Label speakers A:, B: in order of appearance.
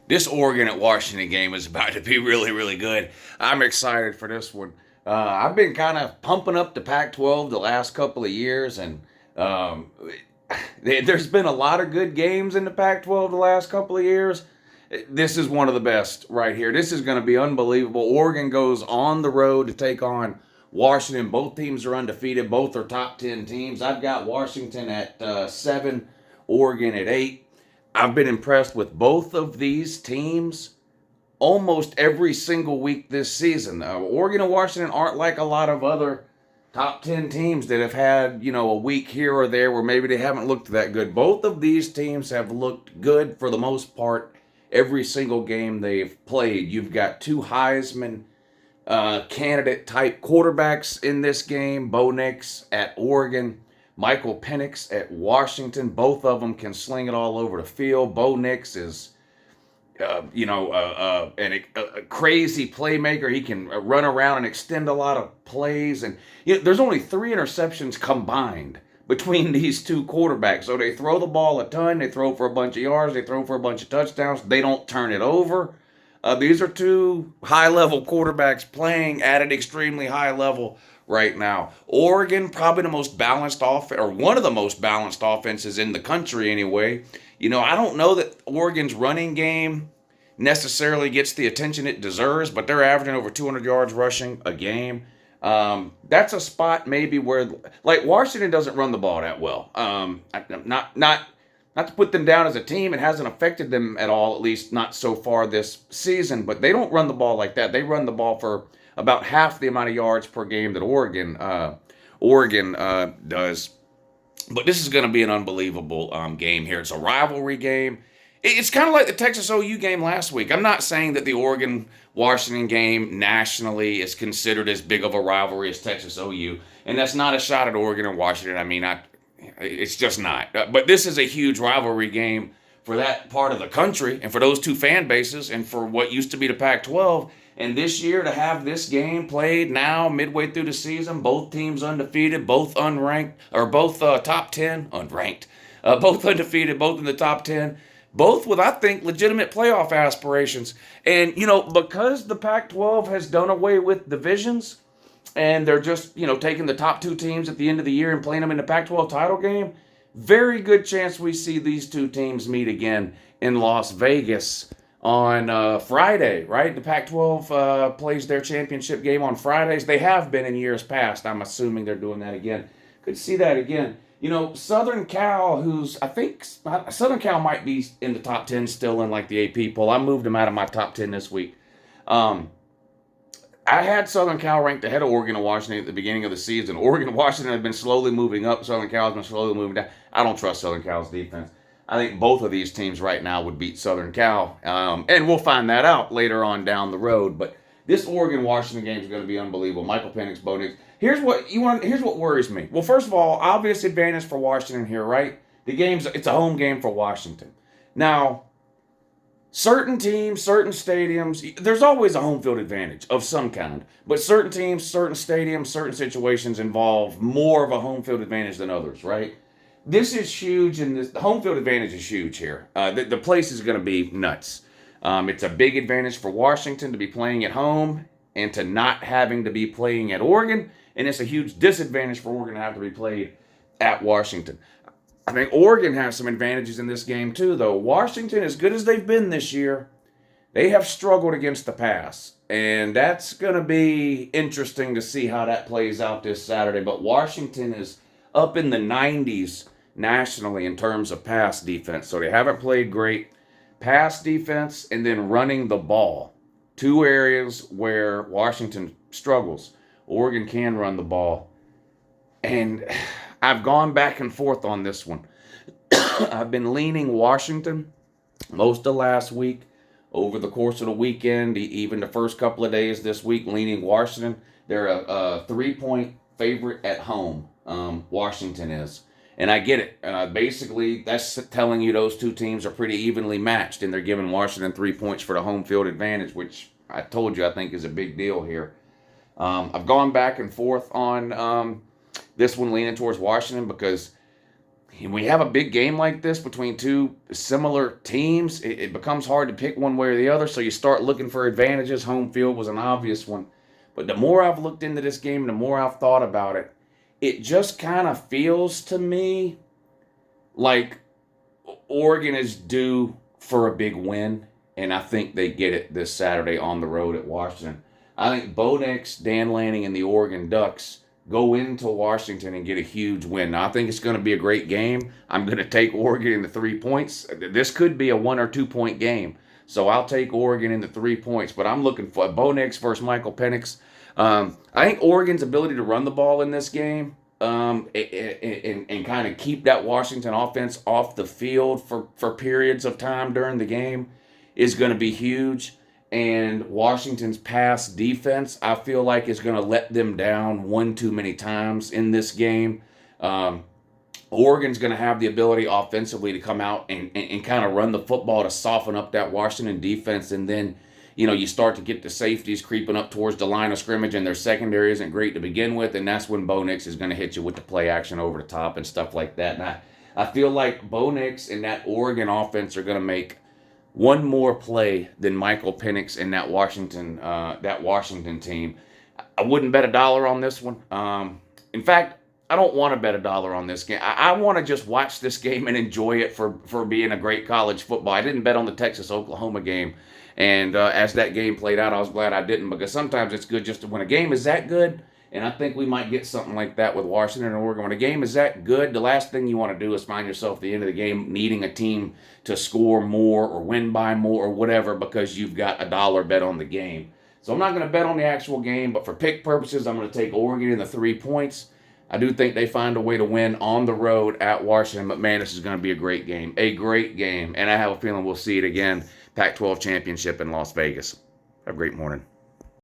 A: This Oregon at Washington game is about to be really, really good. I'm excited for this one. I've been kind of pumping up the Pac-12 the last couple of years, and um, there's been a lot of good games in the Pac-12 the last couple of years. This is one of the best right here. This is going to be unbelievable. Oregon goes on the road to take on Washington. Both teams are undefeated. Both are top 10 teams. I've got Washington at 7, Oregon at 8. I've been impressed with both of these teams almost every single week this season. Oregon and Washington aren't like a lot of other top 10 teams that have had, a week here or there where maybe they haven't looked that good. Both of these teams have looked good for the most part every single game they've played. You've got two Heisman candidate type quarterbacks in this game. Bo Nix at Oregon, Michael Penix at Washington. Both of them can sling it all over the field. Bo Nix is, a crazy playmaker. He can run around and extend a lot of plays. And there's only 3 interceptions combined between these two quarterbacks. So they throw the ball a ton. They throw for a bunch of yards. They throw for a bunch of touchdowns. They don't turn it over. These are two high-level quarterbacks playing at an extremely high level right now. Oregon, probably the most balanced offense, or one of the most balanced offenses in the country anyway. I don't know that Oregon's running game necessarily gets the attention it deserves, but they're averaging over 200 yards rushing a game. That's a spot maybe where, like, Washington doesn't run the ball that well. Not to put them down as a team, it hasn't affected them at all, at least not so far this season. But they don't run the ball like that. They run the ball for about half the amount of yards per game that Oregon does. But this is going to be an unbelievable game here. It's a rivalry game. It's kind of like the Texas OU game last week. I'm not saying that the Oregon Washington game nationally is considered as big of a rivalry as Texas OU, and that's not a shot at Oregon or Washington. I mean, it's just not. But this is a huge rivalry game for that part of the country and for those two fan bases and for what used to be the Pac-12. And this year, to have this game played now, midway through the season, both teams undefeated, both unranked, or both top 10, unranked, both undefeated, both in the top 10, both with, I think, legitimate playoff aspirations. And, because the Pac-12 has done away with divisions, and they're just, taking the top two teams at the end of the year and playing them in the Pac-12 title game, very good chance we see these two teams meet again in Las Vegas on Friday, right? The Pac-12 plays their championship game on Fridays. They have been in years past. I'm assuming they're doing that again. Could see that again. Southern Cal, I think Southern Cal might be in the top 10 still in like the AP poll. I moved them out of my top 10 this week. I had Southern Cal ranked ahead of Oregon and Washington at the beginning of the season. Oregon and Washington have been slowly moving up. Southern Cal has been slowly moving down. I don't trust Southern Cal's defense. I think both of these teams right now would beat Southern Cal, and we'll find that out later on down the road. But this Oregon-Washington game is going to be unbelievable. Michael Penix, Bo Nix. Here's what worries me. Well, first of all, obvious advantage for Washington here, right? It's a home game for Washington. Now, certain teams, certain stadiums, there's always a home field advantage of some kind. But certain teams, certain stadiums, certain situations involve more of a home field advantage than others, right? This is huge, and the home field advantage is huge here. The place is going to be nuts. It's a big advantage for Washington to be playing at home and to not having to be playing at Oregon, and it's a huge disadvantage for Oregon to have to be played at Washington. I think Oregon has some advantages in this game too, though. Washington, as good as they've been this year, they have struggled against the pass, and that's going to be interesting to see how that plays out this Saturday. But Washington is up in the 90s nationally in terms of pass defense. So they haven't played great pass defense and then running the ball. Two areas where Washington struggles. Oregon can run the ball. And I've gone back and forth on this one. I've been leaning Washington most of last week. Over the course of the weekend, even the first couple of days this week, leaning Washington. They're a 3-point favorite at home. Washington is. And I get it. Basically, that's telling you those two teams are pretty evenly matched, and they're giving Washington 3 points for the home field advantage, which I told you I think is a big deal here. I've gone back and forth on this one leaning towards Washington because when we have a big game like this between two similar teams, it becomes hard to pick one way or the other. So you start looking for advantages. Home field was an obvious one. But the more I've looked into this game, the more I've thought about it, it just kind of feels to me like Oregon is due for a big win, and I think they get it this Saturday on the road at Washington. I think Bo Nix, Dan Lanning, and the Oregon Ducks go into Washington and get a huge win. Now, I think it's going to be a great game. I'm going to take Oregon in the 3 points. This could be a 1 or 2 point game. So I'll take Oregon in the 3 points, but I'm looking for Bo Nix versus Michael Penix. I think Oregon's ability to run the ball in this game and kind of keep that Washington offense off the field for periods of time during the game is going to be huge. And Washington's pass defense, I feel like, is going to let them down one too many times in this game. Oregon's going to have the ability offensively to come out and kind of run the football to soften up that Washington defense. And then, you start to get the safeties creeping up towards the line of scrimmage, and their secondary isn't great to begin with. And that's when Bo Nix is going to hit you with the play action over the top and stuff like that. And I feel like Bo Nix and that Oregon offense are going to make one more play than Michael Penix and that Washington team. I wouldn't bet $1 on this one. In fact, I don't want to bet $1 on this game. I want to just watch this game and enjoy it for being a great college football. I didn't bet on the Texas-Oklahoma game, and as that game played out, I was glad I didn't, because sometimes it's good just to, when a game is that good, and I think we might get something like that with Washington and Oregon. When a game is that good, the last thing you want to do is find yourself at the end of the game needing a team to score more or win by more or whatever because you've got $1 bet on the game. So I'm not going to bet on the actual game, but for pick purposes, I'm going to take Oregon in the 3 points. I do think they find a way to win on the road at Washington, but man, this is going to be a great game. A great game. And I have a feeling we'll see it again. Pac-12 championship in Las Vegas. Have a great morning.